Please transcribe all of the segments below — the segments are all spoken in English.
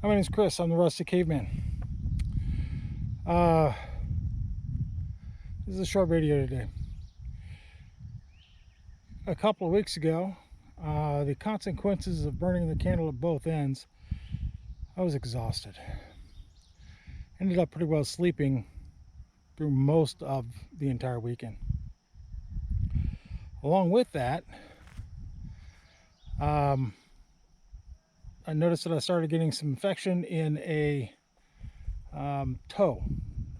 My name is Chris. I'm the Rusty Caveman. This is a short video today. A couple of weeks ago, the consequences of burning the candle at both ends, I was exhausted. Ended up pretty well sleeping through most of the entire weekend. Along with that, I noticed that I started getting some infection in a toe.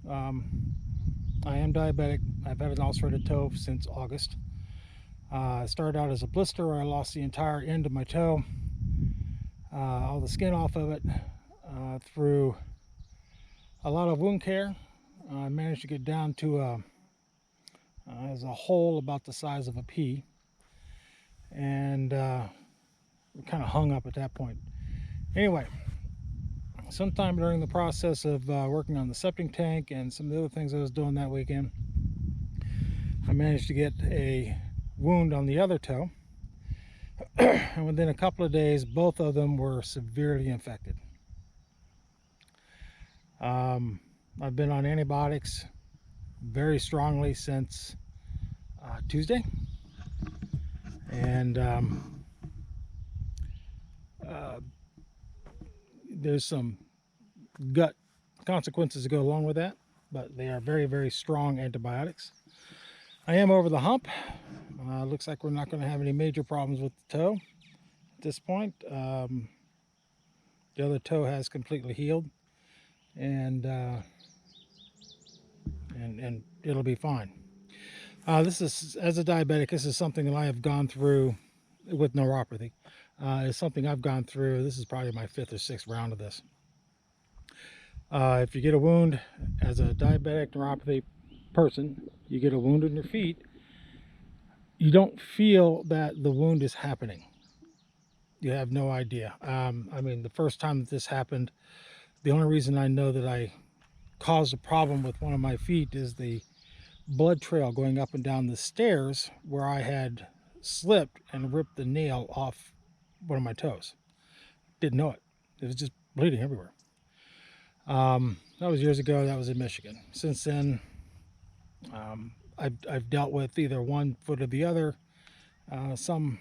I am diabetic. I've had an ulcerated toe since August. It started out as a blister where I lost the entire end of my toe, all the skin off of it, through a lot of wound care. I managed to get down to as a hole about the size of a pea, and kind of hung up at that point. Anyway, sometime during the process of working on the septic tank and some of the other things I was doing that weekend, I managed to get a wound on the other toe, and within a couple of days both of them were severely infected. I've been on antibiotics very strongly since Tuesday, and there's some gut consequences to go along with that, but they are very, very strong antibiotics. I am over the hump. Looks like we're not going to have any major problems with the toe at this point. The other toe has completely healed, and it'll be fine. This is, as a diabetic, this is something that I have gone through with neuropathy. It's something I've gone through. This is probably my 5th or 6th round of this. If you get a wound as a diabetic neuropathy person, you get a wound in your feet, you don't feel that the wound is happening. You have no idea. I mean, the first time that this happened, the only reason I know that I caused a problem with one of my feet is the blood trail going up and down the stairs where I had slipped and ripped the nail off one of my toes. Didn't know it. It was just bleeding everywhere. That was years ago. That was in Michigan. Since then, I've dealt with either one foot or the other, some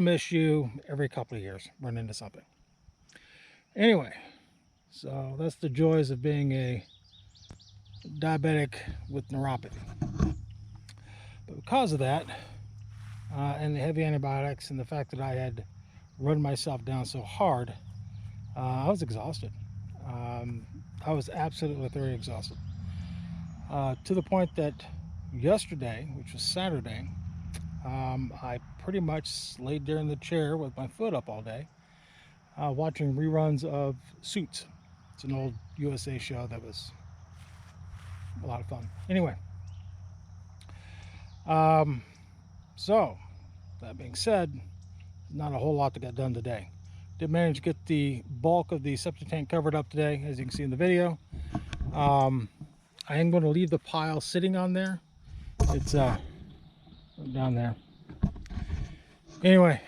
issue every couple of years, run into something. Anyway, so that's the joys of being a diabetic with neuropathy. But because of that, and the heavy antibiotics and the fact that I had run myself down so hard, I was exhausted. I was absolutely thoroughly exhausted, to the point that yesterday, which was Saturday, I pretty much laid there in the chair with my foot up all day, watching reruns of Suits. It's an old USA show that was a lot of fun. Anyway, so that being said, not a whole lot that got done today. Did manage to get the bulk of the septic tank covered up today, as you can see in the video. I am going to leave the pile sitting on there. It's down there. Anyway,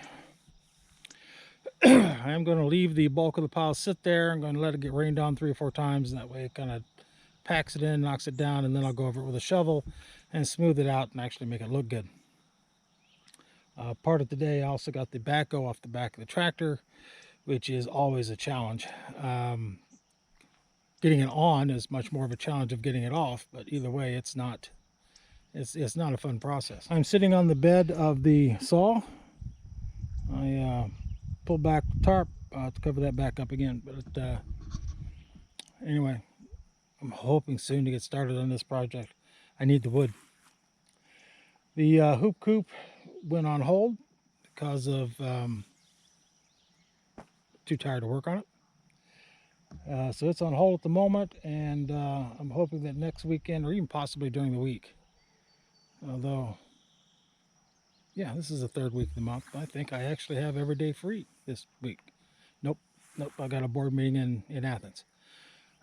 I am going to leave the bulk of the pile sit there. I'm going to let it get rained on 3 or 4 times, and that way it kind of packs it in, knocks it down, and then I'll go over it with a shovel and smooth it out and actually make it look good. Part of the day I also got the backhoe off the back of the tractor, which is always a challenge. Getting it on is much more of a challenge of getting it off, but either way, it's not a fun process. I'm sitting on the bed of the saw. I pulled back the tarp to cover that back up again, but anyway, I'm hoping soon to get started on this project. I need the wood. The hoop coop went on hold because of too tired to work on it. So it's on hold at the moment, and I'm hoping that next weekend, or even possibly during the week, although, yeah, this is the 3rd week of the month, I think I actually have every day free this week. Nope, I got a board meeting in Athens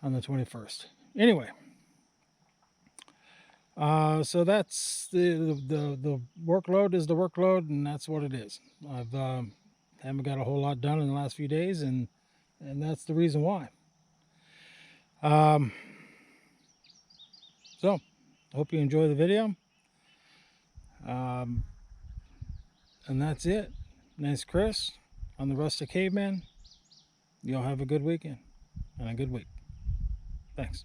on the 21st. Anyway, so that's the workload is the workload, and that's what it is. I've haven't got a whole lot done in the last few days, and that's the reason why. So, hope you enjoy the video. And that's it. Name's Chris. I'm the Rustic Caveman. Y'all have a good weekend and a good week. Thanks.